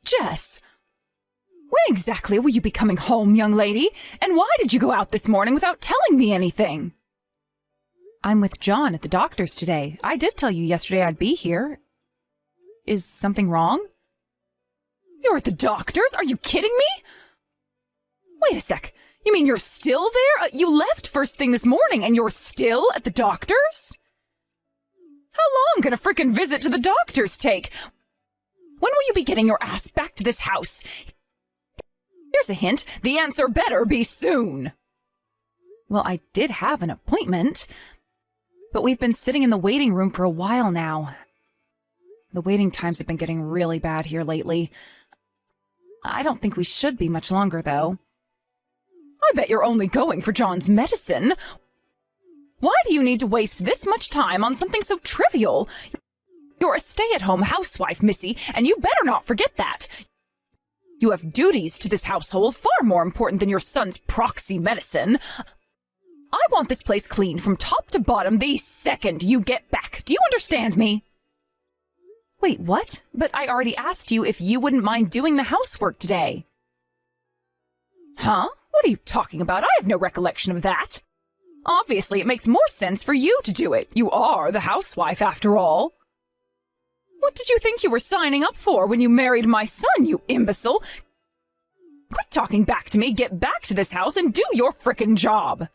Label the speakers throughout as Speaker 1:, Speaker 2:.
Speaker 1: Jess, when exactly will you be coming home, young lady? And why did you go out this morning without telling me anything? I'm with John at the doctor's today. I did tell you yesterday I'd be here. Is something wrong? You're at the doctor's? Are you kidding me? Wait a sec. You mean you're still there? You left first thing this morning and you're still at the doctor's? How long can a frickin' visit to the doctor's take? When will you be getting your ass back to this house? Here's a hint. The answer better be soon. Well, I did have an appointment, but we've been sitting in the waiting room for a while now. The waiting times have been getting really bad here lately. I don't think we should be much longer, though. I bet you're only going for John's medicine. Why do you need to waste this much time on something so trivial? You're a stay-at-home housewife, Missy, and you better not forget that. You have duties to this household far more important than your son's proxy medicine. I want this place cleaned from top to bottom the second you get back. Do you understand me? Wait, what? But I already asked you if you wouldn't mind doing the housework today. Huh? What are you talking about? I have no recollection of that. Obviously, it makes more sense for you to do it. You are the housewife, after all. What did you think you were signing up for when you married my son, you imbecile? Quit talking back to me, get back to this house, and do your frickin' job.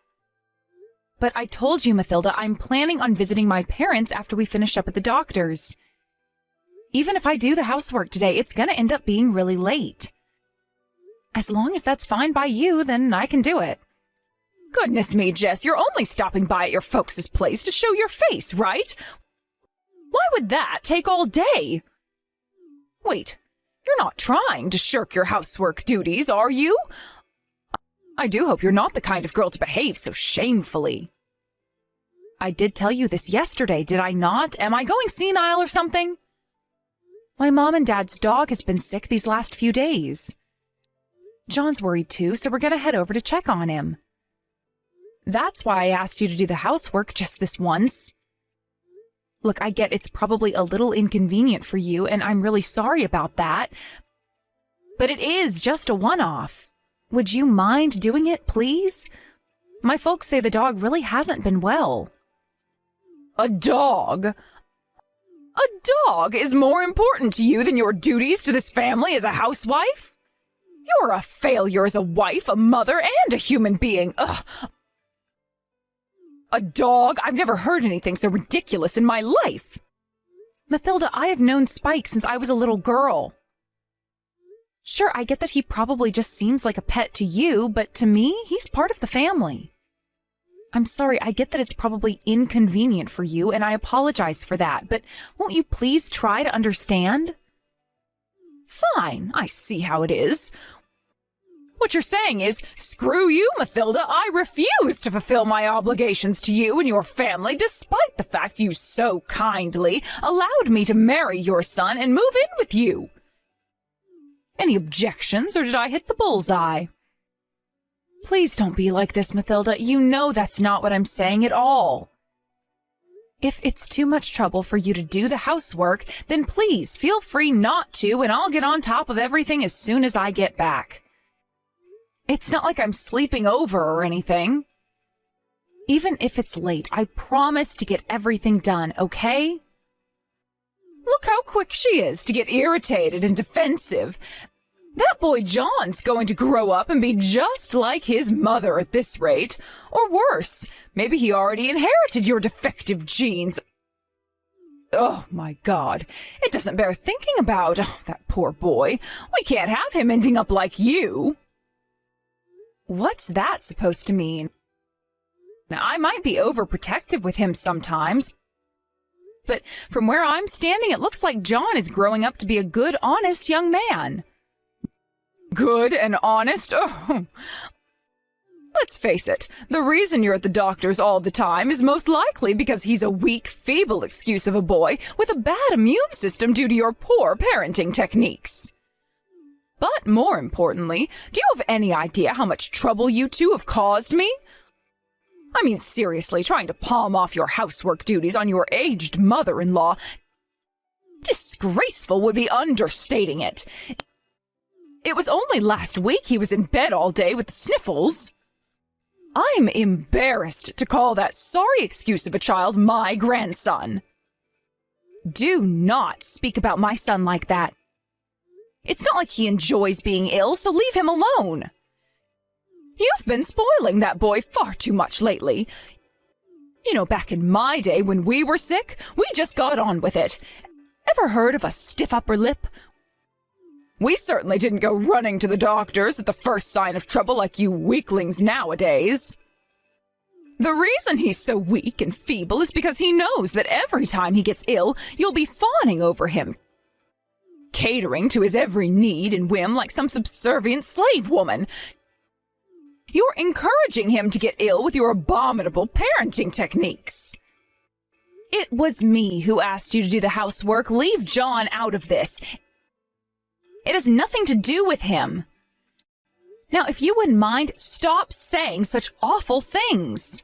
Speaker 1: But I told you, Mathilda, I'm planning on visiting my parents after we finish up at the doctor's. Even if I do the housework today, it's gonna end up being really late. As long as that's fine by you, then I can do it. Goodness me, Jess, you're only stopping by at your folks' place to show your face, right? Why would that take all day? Wait, you're not trying to shirk your housework duties, are you? I do hope you're not the kind of girl to behave so shamefully. I did tell you this yesterday, did I not? Am I going senile or something? My mom and dad's dog has been sick these last few days. John's worried too, so we're gonna head over to check on him. That's why I asked you to do the housework just this once. Look, I get it's probably a little inconvenient for you, and I'm really sorry about that. But it is just a one-off. Would you mind doing it, please? My folks say the dog really hasn't been well. A dog? A dog is more important to you than your duties to this family as a housewife? You're a failure as a wife, a mother, and a human being. Ugh. A dog? I've never heard anything so ridiculous in my life. Mathilda, I have known Spike since I was a little girl. Sure, I get that he probably just seems like a pet to you, but to me, he's part of the family. I'm sorry, I get that it's probably inconvenient for you, and I apologize for that, but won't you please try to understand? Fine, I see how it is. What you're saying is, screw you, Mathilda, I refuse to fulfill my obligations to you and your family, despite the fact you so kindly allowed me to marry your son and move in with you. Any objections, or did I hit the bullseye? Please don't be like this, Mathilda. You know that's not what I'm saying at all. If it's too much trouble for you to do the housework, then please feel free not to, and I'll get on top of everything as soon as I get back. It's not like I'm sleeping over or anything. Even if it's late, I promise to get everything done, okay? Look how quick she is to get irritated and defensive. That boy John's going to grow up and be just like his mother at this rate. Or worse, maybe he already inherited your defective genes. Oh, my God. It doesn't bear thinking about. Oh, that poor boy. We can't have him ending up like you. What's that supposed to mean? Now, I might be overprotective with him sometimes, but from where I'm standing, it looks like John is growing up to be a good, honest young man. Good and honest? Oh. Let's face it, the reason you're at the doctor's all the time is most likely because he's a weak, feeble excuse of a boy with a bad immune system due to your poor parenting techniques. But more importantly, do you have any idea how much trouble you two have caused me? I mean, seriously, trying to palm off your housework duties on your aged mother-in-law Disgraceful would be understating it. It was only last week he was in bed all day with the sniffles. I'm embarrassed to call that sorry excuse of a child my grandson. Do not speak about my son like that. It's not like he enjoys being ill, so leave him alone. You've been spoiling that boy far too much lately. You know, back in my day when we were sick, we just got on with it. Ever heard of a stiff upper lip? We certainly didn't go running to the doctors at the first sign of trouble like you weaklings nowadays. The reason he's so weak and feeble is because he knows that every time he gets ill, you'll be fawning over him, catering to his every need and whim like some subservient slave woman. You're encouraging him to get ill with your abominable parenting techniques. It was me who asked you to do the housework. Leave John out of this. It has nothing to do with him. Now, if you wouldn't mind, stop saying such awful things.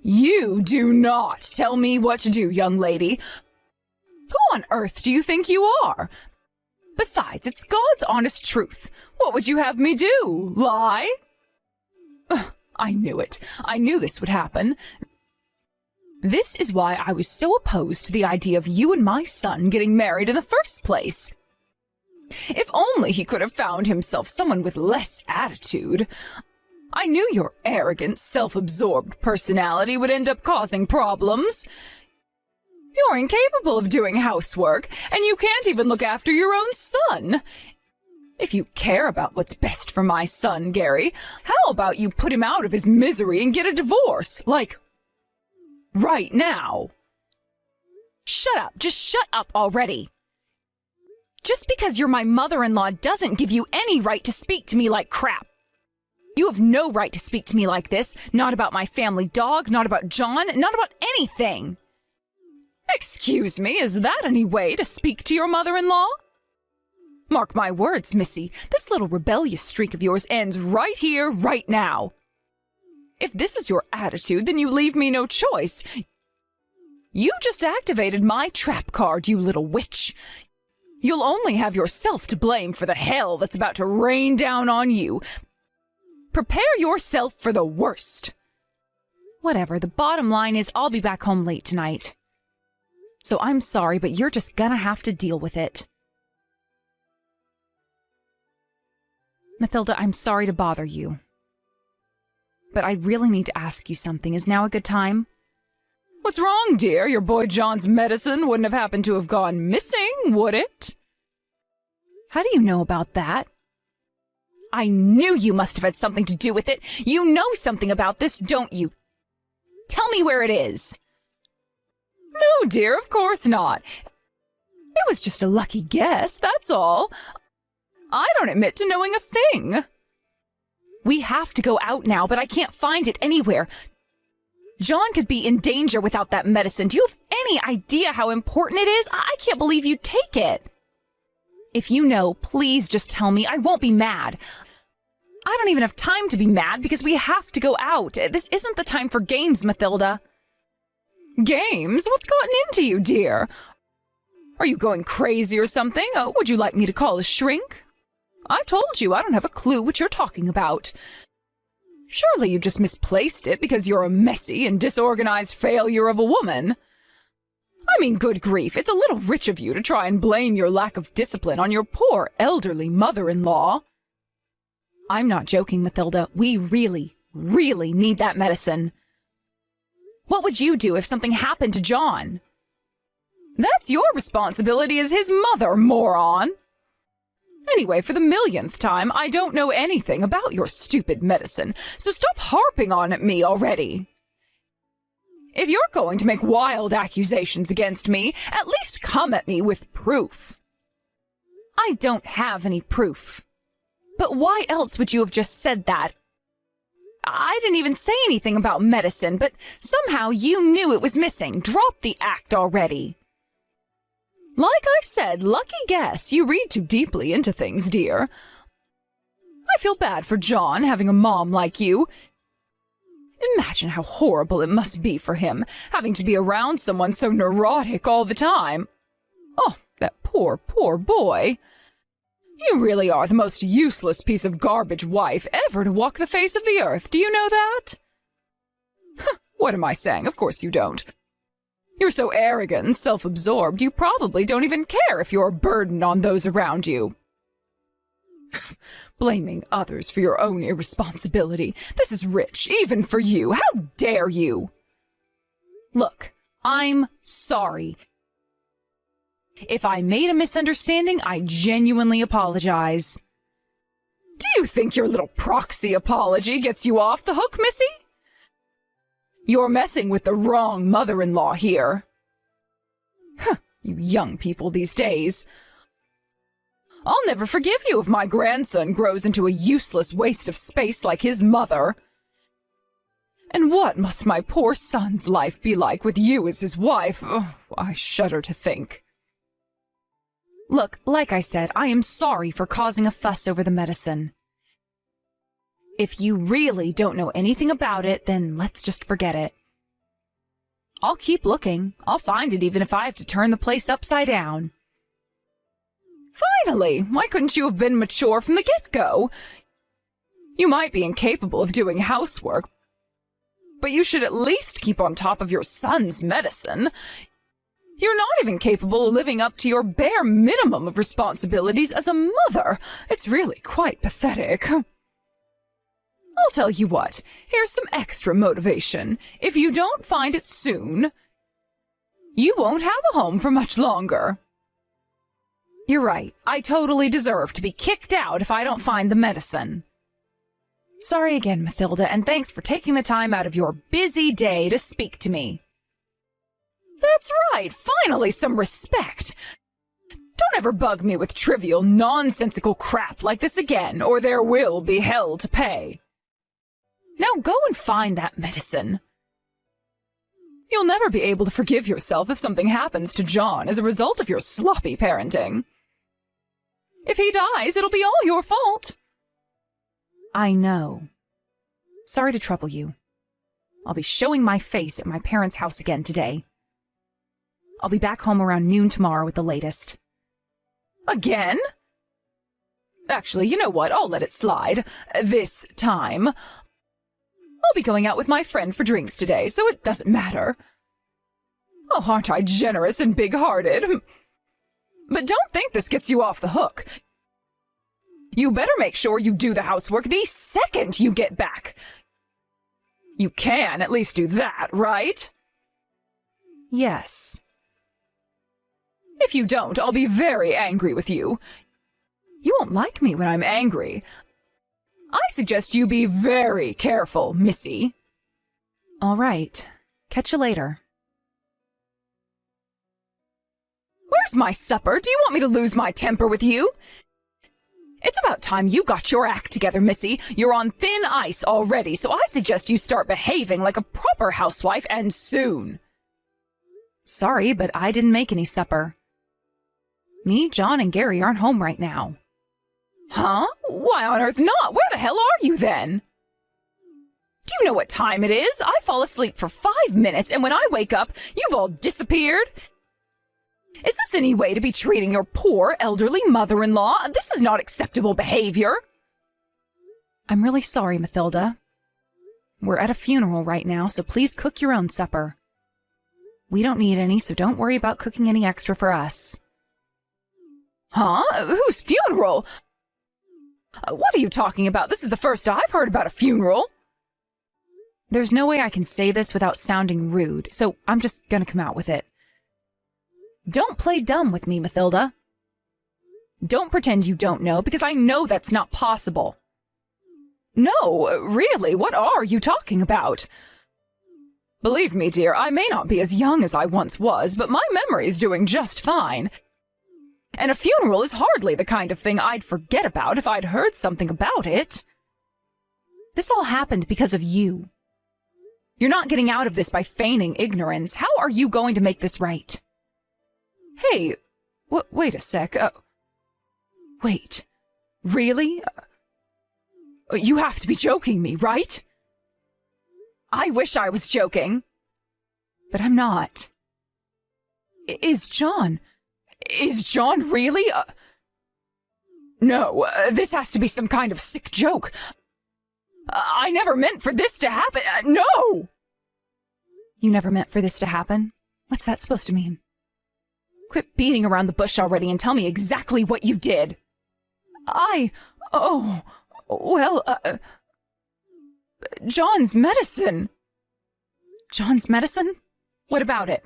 Speaker 1: You do not tell me what to do, young lady. Who on earth do you think you are? Besides, it's God's honest truth. What would you have me do? Lie? Ugh, I knew it. I knew this would happen. This is why I was so opposed to the idea of you and my son getting married in the first place. If only he could have found himself someone with less attitude. I knew your arrogant, self-absorbed personality would end up causing problems. You're incapable of doing housework, and you can't even look after your own son. If you care about what's best for my son, Gary, how about you put him out of his misery and get a divorce, like, right now? Shut up, just shut up already. Just because you're my mother-in-law doesn't give you any right to speak to me like crap. You have no right to speak to me like this, not about my family dog, not about John, not about anything. Excuse me, is that any way to speak to your mother-in-law? Mark my words, Missy, this little rebellious streak of yours ends right here, right now. If this is your attitude, then you leave me no choice. You just activated my trap card, you little witch. You'll only have yourself to blame for the hell that's about to rain down on you. Prepare yourself for the worst. Whatever, the bottom line is I'll be back home late tonight. So I'm sorry, but you're just gonna have to deal with it. Mathilda, I'm sorry to bother you. But I really need to ask you something. Is now a good time? What's wrong, dear? Your boy John's medicine wouldn't have happened to have gone missing, would it? How do you know about that? I knew you must have had something to do with it. You know something about this, don't you? Tell me where it is. No, dear, of course not. It was just a lucky guess, that's all. I don't admit to knowing a thing. We have to go out now, but I can't find it anywhere. John could be in danger without that medicine. Do you have any idea how important it is? I can't believe you'd take it. If you know, please just tell me. I won't be mad. I don't even have time to be mad because we have to go out. This isn't the time for games, Mathilda. Games? What's gotten into you, dear? Are you going crazy or something? Would you like me to call a shrink? I told you I don't have a clue what you're talking about. Surely you just misplaced it because you're a messy and disorganized failure of a woman. I mean, good grief, it's a little rich of you to try and blame your lack of discipline on your poor elderly mother-in-law. I'm not joking, Mathilda. We really, really need that medicine. What would you do if something happened to John? That's your responsibility as his mother, moron. Anyway, for the millionth time, I don't know anything about your stupid medicine, so stop harping on at me already. If you're going to make wild accusations against me, at least come at me with proof. I don't have any proof. But why else would you have just said that? I didn't even say anything about medicine, but somehow you knew it was missing. Drop the act already. Like I said, lucky guess. You read too deeply into things, dear. I feel bad for John having a mom like you. Imagine how horrible it must be for him, having to be around someone so neurotic all the time. Oh, that poor, poor boy. You really are the most useless piece of garbage wife ever to walk the face of the earth. Do you know that? What am I saying? Of course you don't. You're so arrogant and self-absorbed, you probably don't even care if you're a burden on those around you. Blaming others for your own irresponsibility. This is rich, even for you. How dare you? Look, I'm sorry. If I made a misunderstanding, I genuinely apologize. Do you think your little proxy apology gets you off the hook, Missy? You're messing with the wrong mother-in-law here. You young people these days. I'll never forgive you if my grandson grows into a useless waste of space like his mother. And what must my poor son's life be like with you as his wife? Oh, I shudder to think. Look, like I said, I am sorry for causing a fuss over the medicine. If you really don't know anything about it, then let's just forget it. I'll keep looking. I'll find it even if I have to turn the place upside down. Finally! Why couldn't you have been mature from the get-go? You might be incapable of doing housework, but you should at least keep on top of your son's medicine. You're not even capable of living up to your bare minimum of responsibilities as a mother. It's really quite pathetic. I'll tell you what, here's some extra motivation. If you don't find it soon, you won't have a home for much longer. You're right, I totally deserve to be kicked out if I don't find the medicine. Sorry again, Mathilda, and thanks for taking the time out of your busy day to speak to me. That's right, finally some respect. Don't ever bug me with trivial, nonsensical crap like this again, or there will be hell to pay. Now go and find that medicine. You'll never be able to forgive yourself if something happens to John as a result of your sloppy parenting. If he dies, it'll be all your fault. I know. Sorry to trouble you. I'll be showing my face at my parents' house again today. I'll be back home around noon tomorrow at the latest. Again? Actually, you know what? I'll let it slide. This time. I'll be going out with my friend for drinks today, so it doesn't matter. Oh, aren't I generous and big-hearted? But don't think this gets you off the hook. You better make sure you do the housework the second you get back. You can at least do that, right? Yes. If you don't, I'll be very angry with you. You won't like me when I'm angry. I suggest you be very careful, Missy. All right. Catch you later. Where's my supper? Do you want me to lose my temper with you? It's about time you got your act together, Missy. You're on thin ice already, so I suggest you start behaving like a proper housewife, and soon. Sorry, but I didn't make any supper. Me, John, and Gary aren't home right now. Huh? Why on earth not? Where the hell are you then? Do you know what time it is? I fall asleep for 5 minutes, and when I wake up, you've all disappeared. Is this any way to be treating your poor elderly mother-in-law? This is not acceptable behavior. I'm really sorry, Mathilda. We're at a funeral right now, so please cook your own supper. We don't need any, so don't worry about cooking any extra for us. Huh? Whose funeral? What are you talking about? This is the first I've heard about a funeral. There's no way I can say this without sounding rude, so I'm just gonna come out with it. Don't play dumb with me, Mathilda. Don't pretend you don't know, because I know that's not possible. No, really, what are you talking about? Believe me, dear, I may not be as young as I once was, but my memory's doing just fine. And a funeral is hardly the kind of thing I'd forget about if I'd heard something about it. This all happened because of you. You're not getting out of this by feigning ignorance. How are you going to make this right? Hey, wait a sec. Wait, really? You have to be joking me, right? I wish I was joking, but I'm not. Is John Is John really? No, this has to be some kind of sick joke. I never meant for this to happen. No! You never meant for this to happen? What's that supposed to mean? Quit beating around the bush already and tell me exactly what you did. John's medicine. John's medicine? What about it?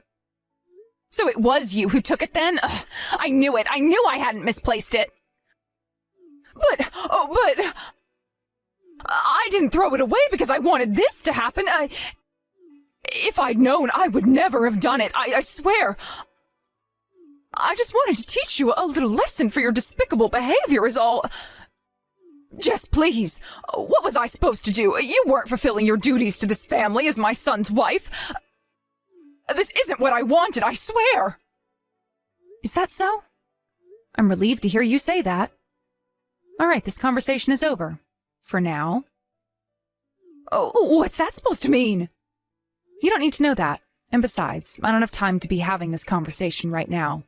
Speaker 1: So it was you who took it then? Ugh, I knew it. I knew I hadn't misplaced it. But I didn't throw it away because I wanted this to happen. If I'd known, I would never have done it. I swear. I just wanted to teach you a little lesson for your despicable behavior is all. Jess, please. What was I supposed to do? You weren't fulfilling your duties to this family as my son's wife. This isn't what I wanted, I swear. Is that so? I'm relieved to hear you say that. All right, this conversation is over. For now. Oh, what's that supposed to mean? You don't need to know that. And besides, I don't have time to be having this conversation right now.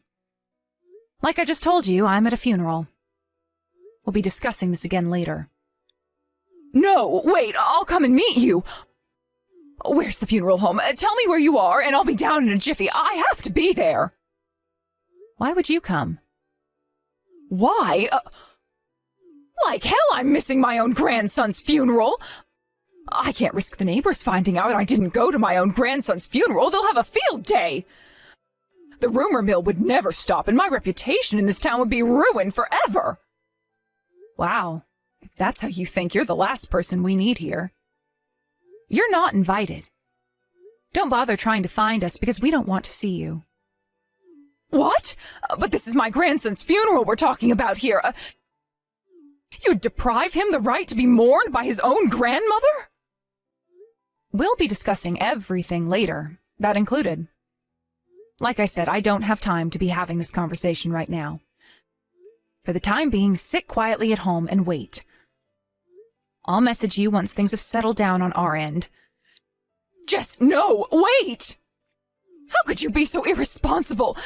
Speaker 1: Like I just told you, I'm at a funeral. We'll be discussing this again later. No, wait, I'll come and meet you. Where's the funeral home? Tell me where you are, and I'll be down in a jiffy. I have to be there. Why would you come? Why? Like hell I'm missing my own grandson's funeral. I can't risk the neighbors finding out I didn't go to my own grandson's funeral. They'll have a field day. The rumor mill would never stop, and my reputation in this town would be ruined forever. Wow, if that's how you think, you're the last person we need here. You're not invited. Don't bother trying to find us because we don't want to see you. What? But this is my grandson's funeral we're talking about here. You'd deprive him the right to be mourned by his own grandmother? We'll be discussing everything later, that included. Like I said, I don't have time to be having this conversation right now. For the time being, sit quietly at home and wait. I'll message you once things have settled down on our end. Just no, wait! How could you be so irresponsible?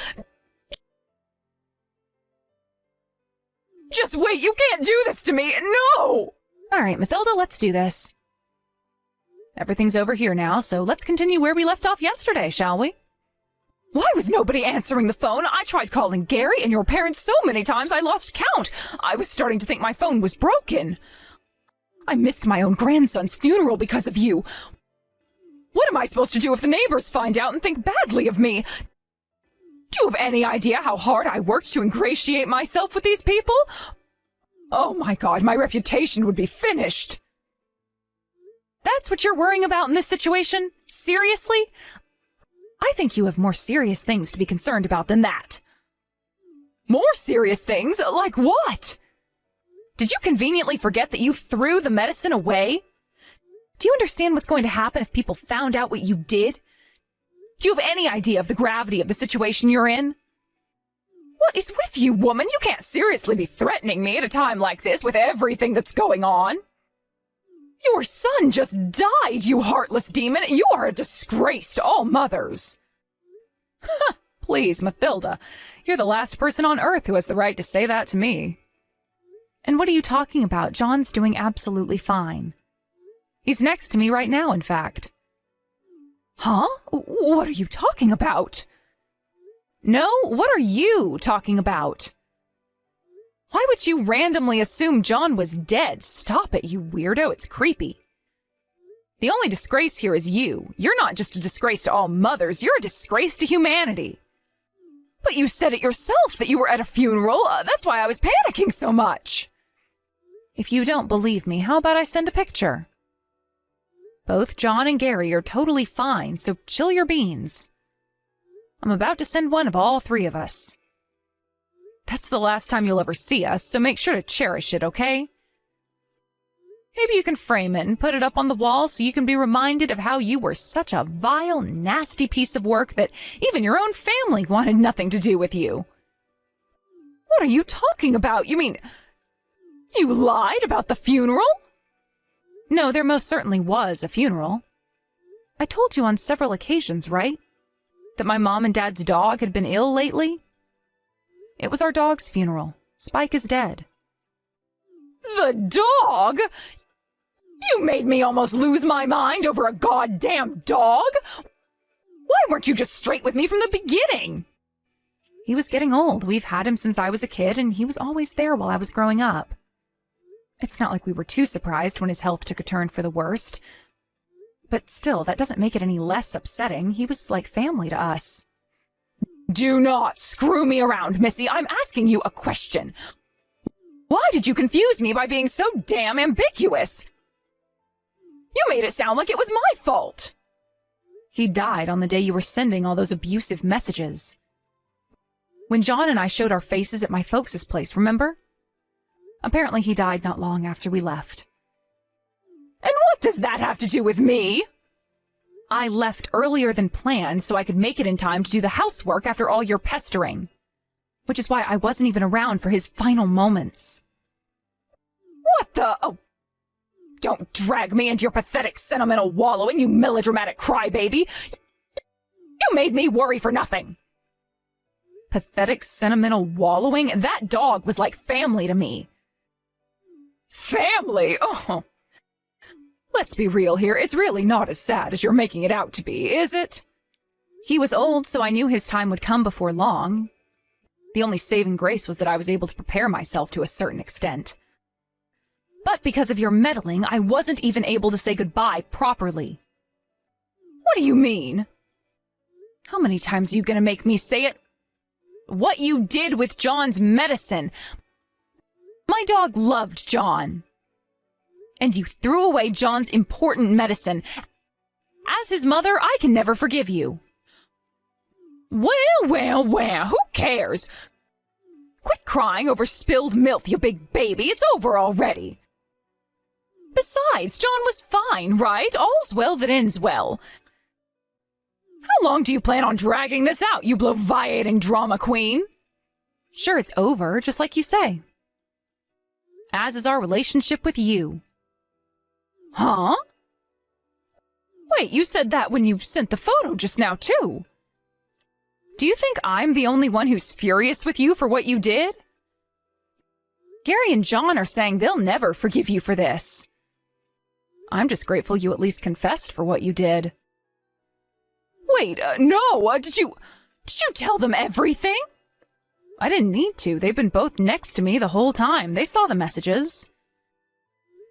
Speaker 1: Just wait, you can't do this to me, no! All right, Mathilda, let's do this. Everything's over here now, so let's continue where we left off yesterday, shall we? Why was nobody answering the phone? I tried calling Gary and your parents so many times I lost count. I was starting to think my phone was broken. I missed my own grandson's funeral because of you. What am I supposed to do if the neighbors find out and think badly of me? Do you have any idea how hard I worked to ingratiate myself with these people? Oh my God, my reputation would be finished. That's what you're worrying about in this situation? Seriously? I think you have more serious things to be concerned about than that. More serious things? Like what? Did you conveniently forget that you threw the medicine away? Do you understand what's going to happen if people found out what you did? Do you have any idea of the gravity of the situation you're in? What is with you, woman? You can't seriously be threatening me at a time like this with everything that's going on. Your son just died, you heartless demon. You are a disgrace to all mothers. Please, Mathilda, you're the last person on earth who has the right to say that to me. And what are you talking about? John's doing absolutely fine. He's next to me right now, in fact. Huh? What are you talking about? No, what are you talking about? Why would you randomly assume John was dead? Stop it, you weirdo. It's creepy. The only disgrace here is you. You're not just a disgrace to all mothers. You're a disgrace to humanity. But you said it yourself that you were at a funeral. That's why I was panicking so much. If you don't believe me, how about I send a picture? Both John and Gary are totally fine, so chill your beans. I'm about to send one of all three of us. That's the last time you'll ever see us, so make sure to cherish it, okay? Maybe you can frame it and put it up on the wall so you can be reminded of how you were such a vile, nasty piece of work that even your own family wanted nothing to do with you. What are you talking about? You mean, you lied about the funeral? No, there most certainly was a funeral. I told you on several occasions, right? That my mom and dad's dog had been ill lately? It was our dog's funeral. Spike is dead.
Speaker 2: The dog? You made me almost lose my mind over a goddamn dog? Why weren't you just straight with me from the beginning?
Speaker 1: He was getting old. We've had him since I was a kid, and he was always there while I was growing up. It's not like we were too surprised when his health took a turn for the worst. But still, that doesn't make it any less upsetting. He was like family to us.
Speaker 2: Do not screw me around, Missy. I'm asking you a question. Why did you confuse me by being so damn ambiguous? You made it sound like it was my fault.
Speaker 1: He died on the day you were sending all those abusive messages. When John and I showed our faces at my folks' place, remember? Apparently he died not long after we left.
Speaker 2: And what does that have to do with me?
Speaker 1: I left earlier than planned so I could make it in time to do the housework after all your pestering. Which is why I wasn't even around for his final moments.
Speaker 2: What the... Oh, don't drag me into your pathetic sentimental wallowing, you melodramatic crybaby. You made me worry for nothing.
Speaker 1: Pathetic sentimental wallowing? That dog was like family to me.
Speaker 2: Family? Oh. Let's be real here. It's really not as sad as you're making it out to be, is it?
Speaker 1: He was old, so I knew his time would come before long. The only saving grace was that I was able to prepare myself to a certain extent. But because of your meddling, I wasn't even able to say goodbye properly.
Speaker 2: What do you mean?
Speaker 1: How many times are you going to make me say it? What you did with John's medicine. My dog loved John. And you threw away John's important medicine. As his mother, I can never forgive you.
Speaker 2: Well, who cares? Quit crying over spilled milk, you big baby. It's over already. Besides, John was fine, right? All's well that ends well. How long do you plan on dragging this out, you bloviating drama queen?
Speaker 1: Sure, it's over, just like you say. As is our relationship with you.
Speaker 2: Huh? Wait, you said that when you sent the photo just now, too. Do you think I'm the only one who's furious with you for what you did? Gary and John are saying they'll never forgive you for this.
Speaker 1: I'm just grateful you at least confessed for what you did.
Speaker 2: Wait, no, did you tell them everything?
Speaker 1: I didn't need to. They've been both next to me the whole time. They saw the messages.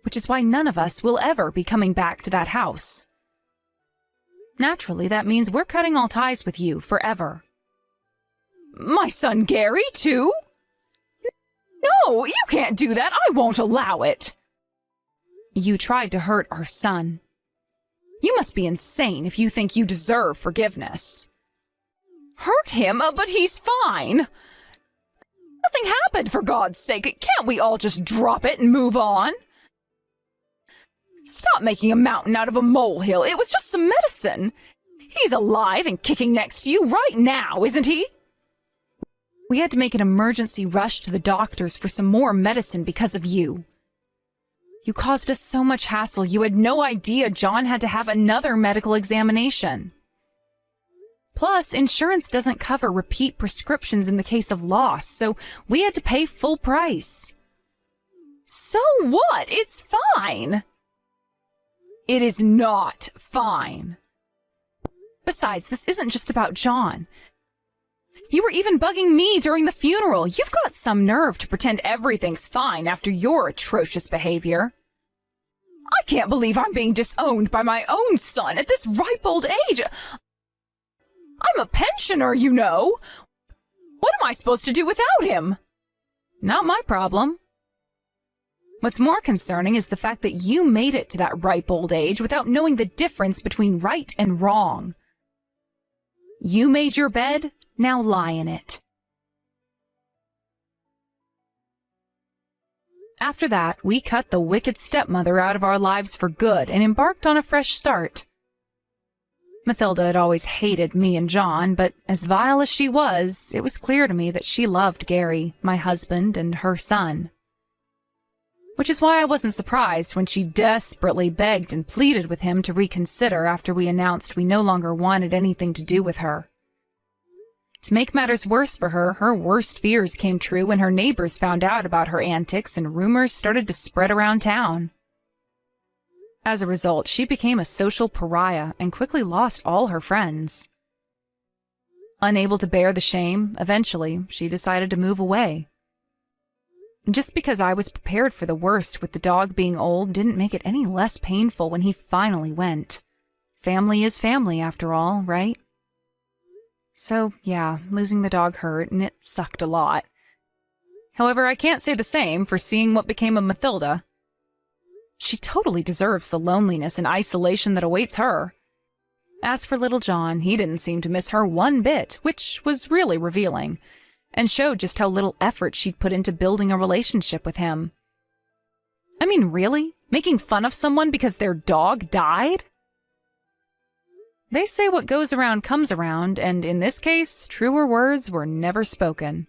Speaker 1: Which is why none of us will ever be coming back to that house. Naturally, that means we're cutting all ties with you forever.
Speaker 2: My son Gary, too? No, you can't do that. I won't allow it.
Speaker 1: You tried to hurt our son. You must be insane if you think you deserve forgiveness.
Speaker 2: Hurt him? But he's fine. Nothing happened, for God's sake. Can't we all just drop it and move on? Stop making a mountain out of a molehill. It was just some medicine. He's alive and kicking next to you right now, isn't he?
Speaker 1: We had to make an emergency rush to the doctors for some more medicine because of you. You caused us so much hassle, you had no idea John had to have another medical examination. Plus, insurance doesn't cover repeat prescriptions in the case of loss, so we had to pay full price.
Speaker 2: So what? It's fine.
Speaker 1: It is not fine. Besides, this isn't just about John. You were even bugging me during the funeral. You've got some nerve to pretend everything's fine after your atrocious behavior.
Speaker 2: I can't believe I'm being disowned by my own son at this ripe old age. I'm a pensioner, you know. What am I supposed to do without him?
Speaker 1: Not my problem. What's more concerning is the fact that you made it to that ripe old age without knowing the difference between right and wrong. You made your bed, now lie in it. After that, we cut the wicked stepmother out of our lives for good and embarked on a fresh start. Mathilda had always hated me and John, but as vile as she was, it was clear to me that she loved Gary, my husband, and her son. Which is why I wasn't surprised when she desperately begged and pleaded with him to reconsider after we announced we no longer wanted anything to do with her. To make matters worse for her, her worst fears came true when her neighbors found out about her antics and rumors started to spread around town. As a result, she became a social pariah and quickly lost all her friends. Unable to bear the shame, eventually, she decided to move away. Just because I was prepared for the worst with the dog being old didn't make it any less painful when he finally went. Family is family, after all, right? So, yeah, losing the dog hurt, and it sucked a lot. However, I can't say the same for seeing what became of Mathilda. She totally deserves the loneliness and isolation that awaits her. As for little John, he didn't seem to miss her one bit, which was really revealing, and showed just how little effort she'd put into building a relationship with him. I mean, really? Making fun of someone because their dog died? They say what goes around comes around, and in this case, truer words were never spoken.